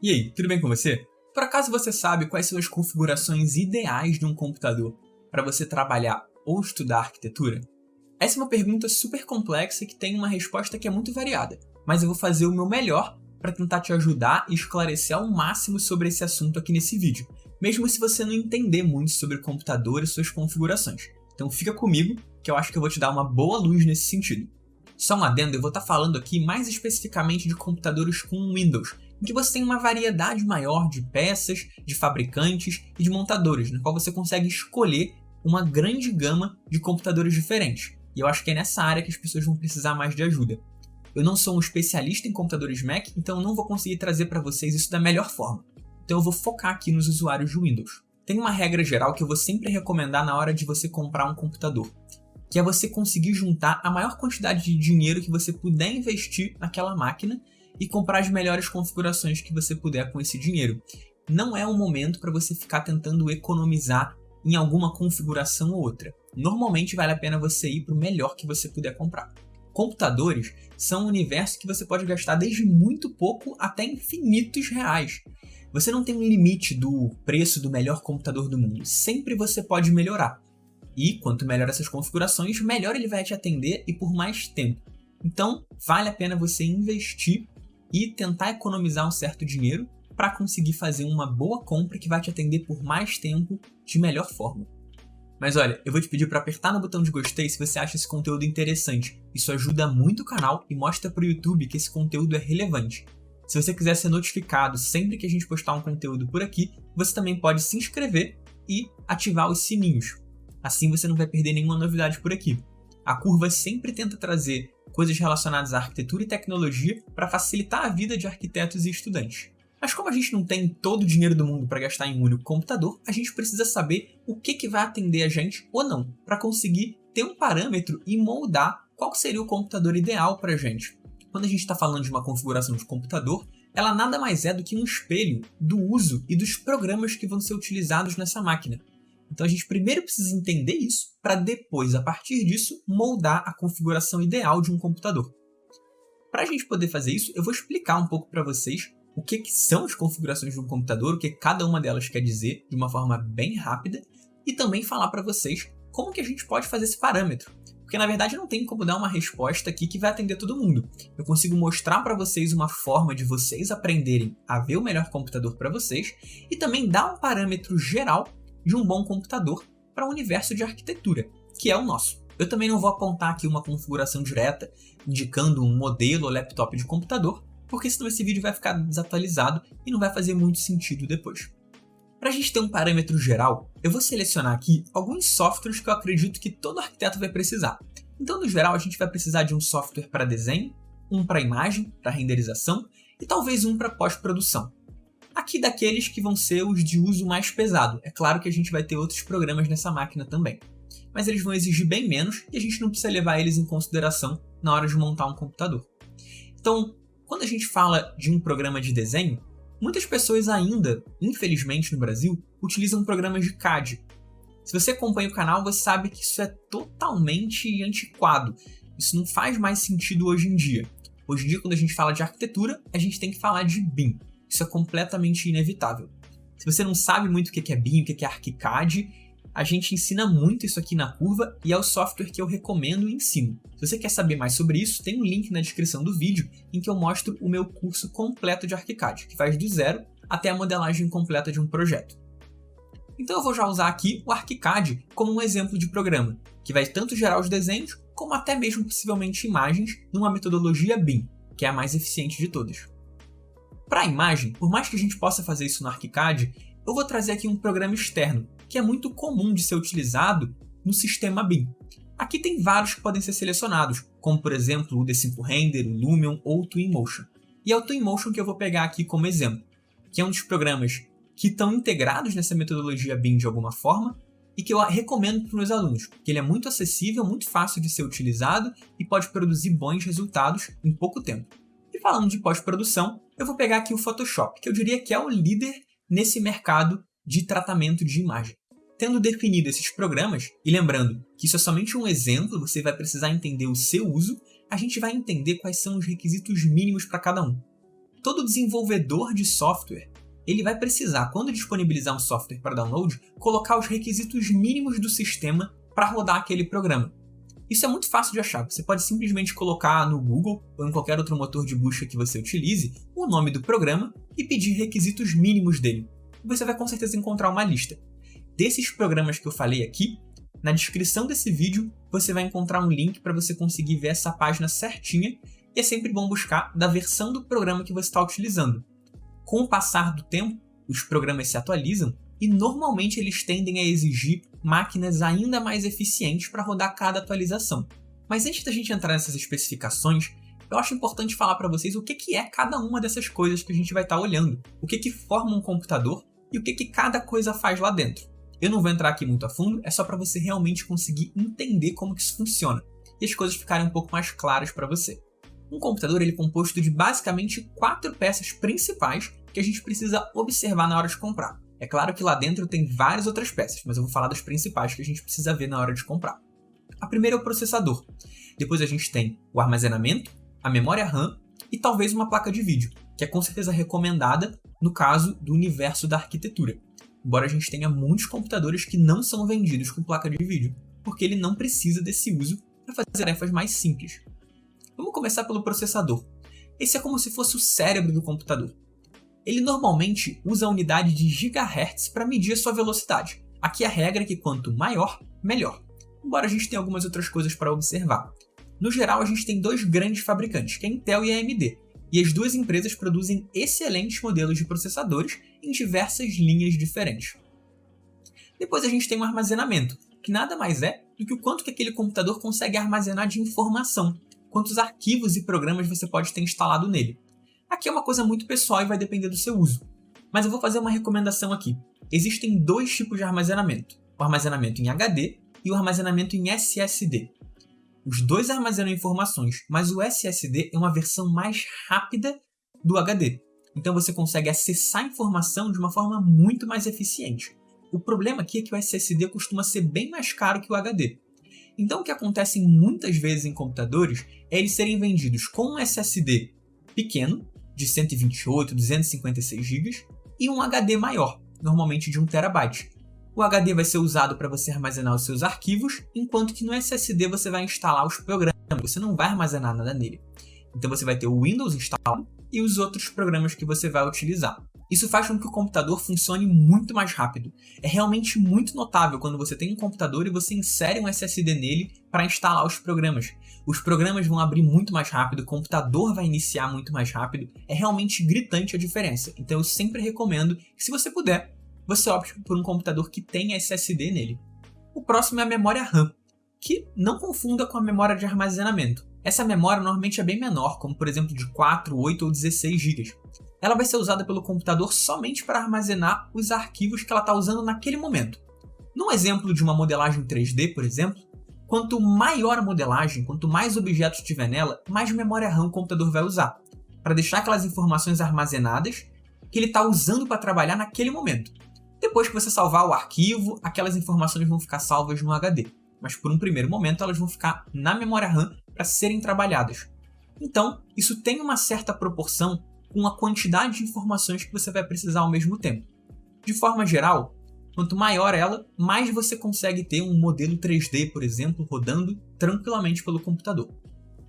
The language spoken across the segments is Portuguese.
E aí, tudo bem com você? Por acaso você sabe quais são as configurações ideais de um computador para você trabalhar ou estudar arquitetura? Essa é uma pergunta super complexa que tem uma resposta que é muito variada, mas eu vou fazer o meu melhor para tentar te ajudar e esclarecer ao máximo sobre esse assunto aqui nesse vídeo, mesmo se você não entender muito sobre o computador e suas configurações. Então fica comigo, que eu acho que eu vou te dar uma boa luz nesse sentido. Só um adendo, eu vou estar falando aqui mais especificamente de computadores com Windows, em que você tem uma variedade maior de peças, de fabricantes e de montadores, na qual você consegue escolher uma grande gama de computadores diferentes. E eu acho que é nessa área que as pessoas vão precisar mais de ajuda. Eu não sou um especialista em computadores Mac, então eu não vou conseguir trazer para vocês isso da melhor forma. Então eu vou focar aqui nos usuários de Windows. Tem uma regra geral que eu vou sempre recomendar na hora de você comprar um computador, que é você conseguir juntar a maior quantidade de dinheiro que você puder investir naquela máquina e comprar as melhores configurações que você puder com esse dinheiro. Não é um momento para você ficar tentando economizar em alguma configuração ou outra. Normalmente vale a pena você ir para o melhor que você puder comprar. Computadores são um universo que você pode gastar desde muito pouco até infinitos reais. Você não tem um limite do preço do melhor computador do mundo. Sempre você pode melhorar. E quanto melhor essas configurações, melhor ele vai te atender e por mais tempo. Então, vale a pena você investir e tentar economizar um certo dinheiro para conseguir fazer uma boa compra que vai te atender por mais tempo de melhor forma. Mas olha, eu vou te pedir para apertar no botão de gostei se você acha esse conteúdo interessante. Isso ajuda muito o canal e mostra para o YouTube que esse conteúdo é relevante. Se você quiser ser notificado sempre que a gente postar um conteúdo por aqui, você também pode se inscrever e ativar os sininhos. Assim você não vai perder nenhuma novidade por aqui. A Curva sempre tenta trazer coisas relacionadas à arquitetura e tecnologia para facilitar a vida de arquitetos e estudantes. Mas como a gente não tem todo o dinheiro do mundo para gastar em um único computador, a gente precisa saber o que vai atender a gente ou não, para conseguir ter um parâmetro e moldar qual seria o computador ideal para a gente. Quando a gente está falando de uma configuração de computador, ela nada mais é do que um espelho do uso e dos programas que vão ser utilizados nessa máquina. Então a gente primeiro precisa entender isso, para depois, a partir disso, moldar a configuração ideal de um computador. Para a gente poder fazer isso, eu vou explicar um pouco para vocês o que são as configurações de um computador, o que cada uma delas quer dizer, de uma forma bem rápida, e também falar para vocês como que a gente pode fazer esse parâmetro. Porque na verdade não tem como dar uma resposta aqui que vai atender todo mundo. Eu consigo mostrar para vocês uma forma de vocês aprenderem a ver o melhor computador para vocês e também dar um parâmetro geral de um bom computador para o universo de arquitetura, que é o nosso. Eu também não vou apontar aqui uma configuração direta, indicando um modelo ou laptop de computador, porque senão esse vídeo vai ficar desatualizado e não vai fazer muito sentido depois. Para a gente ter um parâmetro geral, eu vou selecionar aqui alguns softwares que eu acredito que todo arquiteto vai precisar. Então, no geral, a gente vai precisar de um software para desenho, um para imagem, para renderização, e talvez um para pós-produção. Aqui daqueles que vão ser os de uso mais pesado. É claro que a gente vai ter outros programas nessa máquina também. Mas eles vão exigir bem menos e a gente não precisa levar eles em consideração na hora de montar um computador. Então, quando a gente fala de um programa de desenho, muitas pessoas ainda, infelizmente no Brasil, utilizam programas de CAD. Se você acompanha o canal, você sabe que isso é totalmente antiquado. Isso não faz mais sentido hoje em dia. Hoje em dia, quando a gente fala de arquitetura, a gente tem que falar de BIM. Isso é completamente inevitável. Se você não sabe muito o que é BIM, o que é ArchiCAD, a gente ensina muito isso aqui na Curva e é o software que eu recomendo e ensino. Se você quer saber mais sobre isso, tem um link na descrição do vídeo em que eu mostro o meu curso completo de ArchiCAD, que faz do zero até a modelagem completa de um projeto. Então eu vou já usar aqui o ArchiCAD como um exemplo de programa, que vai tanto gerar os desenhos, como até mesmo possivelmente imagens, numa metodologia BIM, que é a mais eficiente de todas. Para a imagem, por mais que a gente possa fazer isso no ArchiCAD, eu vou trazer aqui um programa externo, que é muito comum de ser utilizado no sistema BIM. Aqui tem vários que podem ser selecionados, como por exemplo o D5 Render, o Lumion ou o Twinmotion. E é o Twinmotion que eu vou pegar aqui como exemplo, que é um dos programas que estão integrados nessa metodologia BIM de alguma forma e que eu recomendo para os meus alunos, porque ele é muito acessível, muito fácil de ser utilizado e pode produzir bons resultados em pouco tempo. E falando de pós-produção, eu vou pegar aqui o Photoshop, que eu diria que é o líder nesse mercado de tratamento de imagem. Tendo definido esses programas, e lembrando que isso é somente um exemplo, você vai precisar entender o seu uso, a gente vai entender quais são os requisitos mínimos para cada um. todo desenvolvedor de software ele vai precisar, quando disponibilizar um software para download, colocar os requisitos mínimos do sistema para rodar aquele programa. Isso é muito fácil de achar, você pode simplesmente colocar no Google ou em qualquer outro motor de busca que você utilize o nome do programa e pedir requisitos mínimos dele. Você vai com certeza encontrar uma lista. Desses programas que eu falei aqui, na descrição desse vídeo você vai encontrar um link para você conseguir ver essa página certinha e é sempre bom buscar da versão do programa que você está utilizando. Com o passar do tempo, os programas se atualizam e normalmente eles tendem a exigir máquinas ainda mais eficientes para rodar cada atualização. Mas antes da gente entrar nessas especificações, eu acho importante falar para vocês o que é cada uma dessas coisas que a gente vai estar olhando, o que forma um computador e o que cada coisa faz lá dentro. Eu não vou entrar aqui muito a fundo, é só para você realmente conseguir entender como que isso funciona e as coisas ficarem um pouco mais claras para você. Um computador ele é composto de basicamente 4 peças principais que a gente precisa observar na hora de comprar. É claro que lá dentro tem várias outras peças, mas eu vou falar das principais que a gente precisa ver na hora de comprar. A primeira é o processador. Depois a gente tem o armazenamento, a memória RAM e talvez uma placa de vídeo, que é com certeza recomendada no caso do universo da arquitetura. Embora a gente tenha muitos computadores que não são vendidos com placa de vídeo, porque ele não precisa desse uso para fazer tarefas mais simples. Vamos começar pelo processador. Esse é como se fosse o cérebro do computador. Ele normalmente usa a unidade de GHz para medir a sua velocidade. Aqui a regra é que quanto maior, melhor. Embora a gente tenha algumas outras coisas para observar. No geral, a gente tem 2 grandes fabricantes, que é a Intel e a AMD. E as 2 empresas produzem excelentes modelos de processadores em diversas linhas diferentes. Depois a gente tem o armazenamento, que nada mais é do que o quanto que aquele computador consegue armazenar de informação, quantos arquivos e programas você pode ter instalado nele. Aqui é uma coisa muito pessoal e vai depender do seu uso. Mas eu vou fazer uma recomendação aqui. Existem 2 tipos de armazenamento. O armazenamento em HD e o armazenamento em SSD. Os 2 armazenam informações, mas o SSD é uma versão mais rápida do HD. Então você consegue acessar a informação de uma forma muito mais eficiente. O problema aqui é que o SSD costuma ser bem mais caro que o HD. Então o que acontece muitas vezes em computadores é eles serem vendidos com um SSD pequeno, de 128, 256 GB, e um HD maior, normalmente de 1 TB. O HD vai ser usado para você armazenar os seus arquivos, enquanto que no SSD você vai instalar os programas, você não vai armazenar nada nele. Então você vai ter o Windows instalado e os outros programas que você vai utilizar. Isso faz com que o computador funcione muito mais rápido. É realmente muito notável quando você tem um computador e você insere um SSD nele para instalar os programas. Os programas vão abrir muito mais rápido, o computador vai iniciar muito mais rápido. É realmente gritante a diferença. Então eu sempre recomendo que, se você puder, você opte por um computador que tenha SSD nele. O próximo é a memória RAM, que não confunda com a memória de armazenamento. Essa memória normalmente é bem menor, como por exemplo de 4, 8 ou 16 GB. Ela vai ser usada pelo computador somente para armazenar os arquivos que ela está usando naquele momento. Num exemplo de uma modelagem 3D, por exemplo, quanto maior a modelagem, quanto mais objetos tiver nela, mais memória RAM o computador vai usar, para deixar aquelas informações armazenadas que ele está usando para trabalhar naquele momento. Depois que você salvar o arquivo, aquelas informações vão ficar salvas no HD, mas por um primeiro momento elas vão ficar na memória RAM para serem trabalhadas. Então, isso tem uma certa proporção com a quantidade de informações que você vai precisar ao mesmo tempo. De forma geral, quanto maior ela, mais você consegue ter um modelo 3D, por exemplo, rodando tranquilamente pelo computador.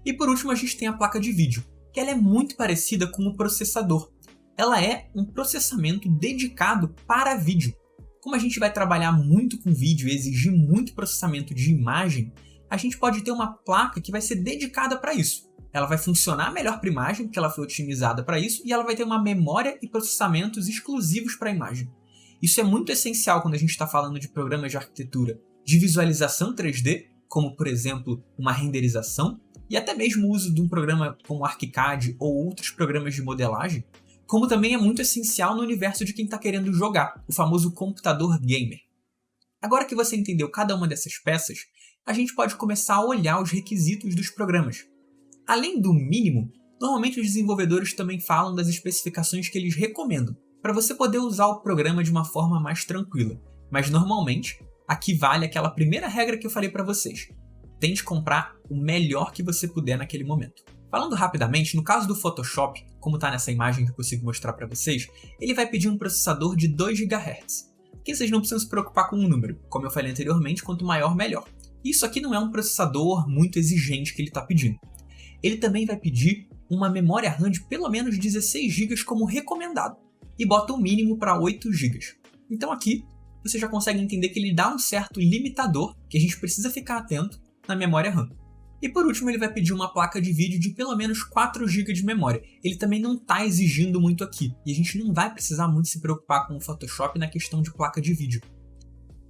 E por último, a gente tem a placa de vídeo, que ela é muito parecida com o processador. Ela é um processamento dedicado para vídeo. Como a gente vai trabalhar muito com vídeo e exigir muito processamento de imagem, a gente pode ter uma placa que vai ser dedicada para isso. Ela vai funcionar melhor para a imagem, porque ela foi otimizada para isso, e ela vai ter uma memória e processamentos exclusivos para a imagem. Isso é muito essencial quando a gente está falando de programas de arquitetura de visualização 3D, como por exemplo uma renderização, e até mesmo o uso de um programa como ArchiCAD ou outros programas de modelagem, como também é muito essencial no universo de quem está querendo jogar, o famoso computador gamer. Agora que você entendeu cada uma dessas peças, a gente pode começar a olhar os requisitos dos programas. Além do mínimo, normalmente os desenvolvedores também falam das especificações que eles recomendam, para você poder usar o programa de uma forma mais tranquila. Mas normalmente, aqui vale aquela primeira regra que eu falei para vocês. Tente comprar o melhor que você puder naquele momento. Falando rapidamente, no caso do Photoshop, como está nessa imagem que eu consigo mostrar para vocês, ele vai pedir um processador de 2 GHz. Aqui vocês não precisam se preocupar com o número, como eu falei anteriormente, quanto maior, melhor. Isso aqui não é um processador muito exigente que ele está pedindo. Ele também vai pedir uma memória RAM de pelo menos 16 GB como recomendado, e bota o mínimo para 8 GB. Então aqui você já consegue entender que ele dá um certo limitador que a gente precisa ficar atento na memória RAM. E por último, ele vai pedir uma placa de vídeo de pelo menos 4 GB de memória. Ele também não está exigindo muito aqui, e a gente não vai precisar muito se preocupar com o Photoshop na questão de placa de vídeo.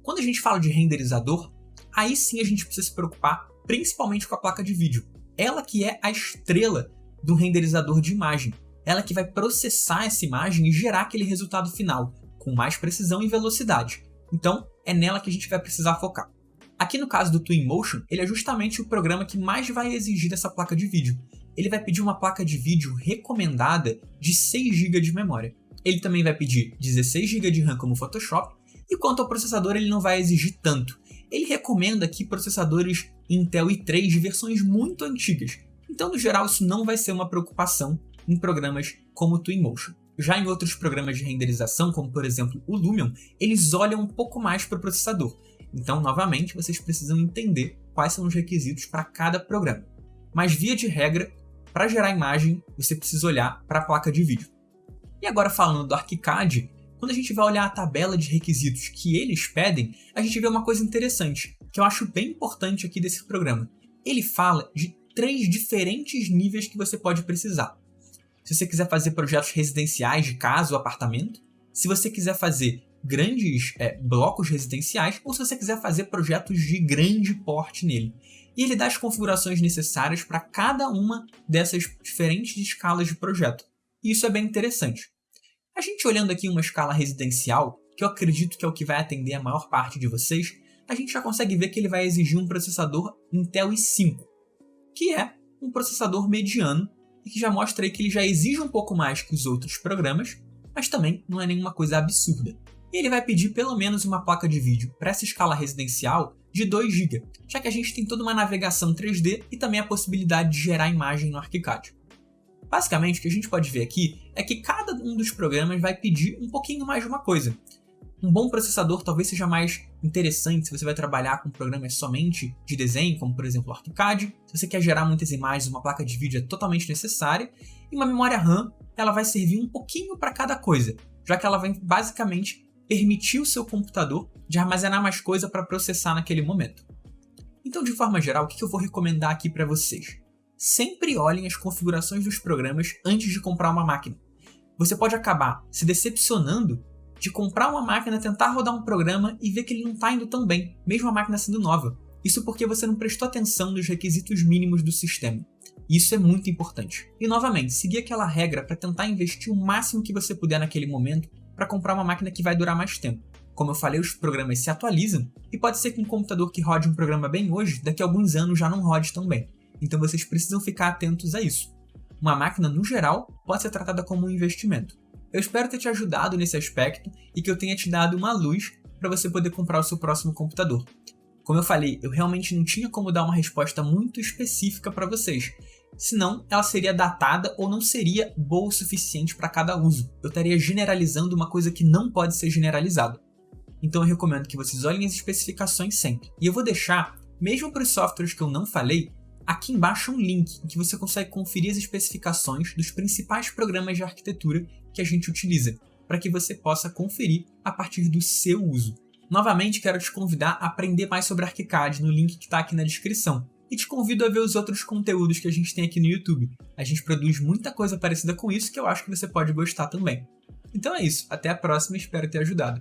Quando a gente fala de renderizador, aí sim a gente precisa se preocupar principalmente com a placa de vídeo. Ela que é a estrela do renderizador de imagem. Ela que vai processar essa imagem e gerar aquele resultado final, com mais precisão e velocidade. Então, é nela que a gente vai precisar focar. Aqui no caso do Twinmotion, ele é justamente o programa que mais vai exigir dessa placa de vídeo. Ele vai pedir uma placa de vídeo recomendada de 6 GB de memória. Ele também vai pedir 16 GB de RAM como o Photoshop, e quanto ao processador ele não vai exigir tanto. Ele recomenda aqui processadores Intel i3 de versões muito antigas, então no geral isso não vai ser uma preocupação em programas como o Twinmotion. Já em outros programas de renderização, como por exemplo o Lumion, eles olham um pouco mais para o processador. Então, novamente, vocês precisam entender quais são os requisitos para cada programa. Mas, via de regra, para gerar imagem, você precisa olhar para a placa de vídeo. E agora, falando do ArchiCAD, quando a gente vai olhar a tabela de requisitos que eles pedem, a gente vê uma coisa interessante, que eu acho bem importante aqui desse programa. Ele fala de 3 diferentes níveis que você pode precisar. Se você quiser fazer projetos residenciais de casa ou apartamento, se você quiser fazer grandes blocos residenciais, ou se você quiser fazer projetos de grande porte nele. E ele dá as configurações necessárias para cada uma dessas diferentes escalas de projeto. E isso é bem interessante. A gente olhando aqui uma escala residencial, que eu acredito que é o que vai atender a maior parte de vocês, a gente já consegue ver que ele vai exigir um processador Intel i5, que é um processador mediano e que já mostra aí que ele já exige um pouco mais que os outros programas, mas também não é nenhuma coisa absurda. E ele vai pedir pelo menos uma placa de vídeo para essa escala residencial de 2 GB, já que a gente tem toda uma navegação 3D e também a possibilidade de gerar imagem no ArchiCAD. Basicamente, o que a gente pode ver aqui é que cada um dos programas vai pedir um pouquinho mais de uma coisa. Um bom processador talvez seja mais interessante se você vai trabalhar com programas somente de desenho, como por exemplo o ArchiCAD. Se você quer gerar muitas imagens, uma placa de vídeo é totalmente necessária. E uma memória RAM, ela vai servir um pouquinho para cada coisa, já que ela vai basicamente permitir o seu computador de armazenar mais coisa para processar naquele momento. Então, de forma geral, o que eu vou recomendar aqui para vocês? Sempre olhem as configurações dos programas antes de comprar uma máquina. Você pode acabar se decepcionando de comprar uma máquina, tentar rodar um programa e ver que ele não está indo tão bem, mesmo a máquina sendo nova. Isso porque você não prestou atenção nos requisitos mínimos do sistema. Isso é muito importante. E novamente, seguir aquela regra para tentar investir o máximo que você puder naquele momento para comprar uma máquina que vai durar mais tempo. Como eu falei, os programas se atualizam e pode ser que um computador que rode um programa bem hoje, daqui a alguns anos já não rode tão bem. Então vocês precisam ficar atentos a isso. Uma máquina, no geral, pode ser tratada como um investimento. Eu espero ter te ajudado nesse aspecto e que eu tenha te dado uma luz para você poder comprar o seu próximo computador. Como eu falei, eu realmente não tinha como dar uma resposta muito específica para vocês. Senão, ela seria datada ou não seria boa o suficiente para cada uso. Eu estaria generalizando uma coisa que não pode ser generalizada. Então eu recomendo que vocês olhem as especificações sempre. E eu vou deixar, mesmo para os softwares que eu não falei, aqui embaixo um link em que você consegue conferir as especificações dos principais programas de arquitetura que a gente utiliza, para que você possa conferir a partir do seu uso. Novamente, quero te convidar a aprender mais sobre ArchiCAD no link que está aqui na descrição. E te convido a ver os outros conteúdos que a gente tem aqui no YouTube. A gente produz muita coisa parecida com isso que eu acho que você pode gostar também. Então é isso, até a próxima e espero ter ajudado.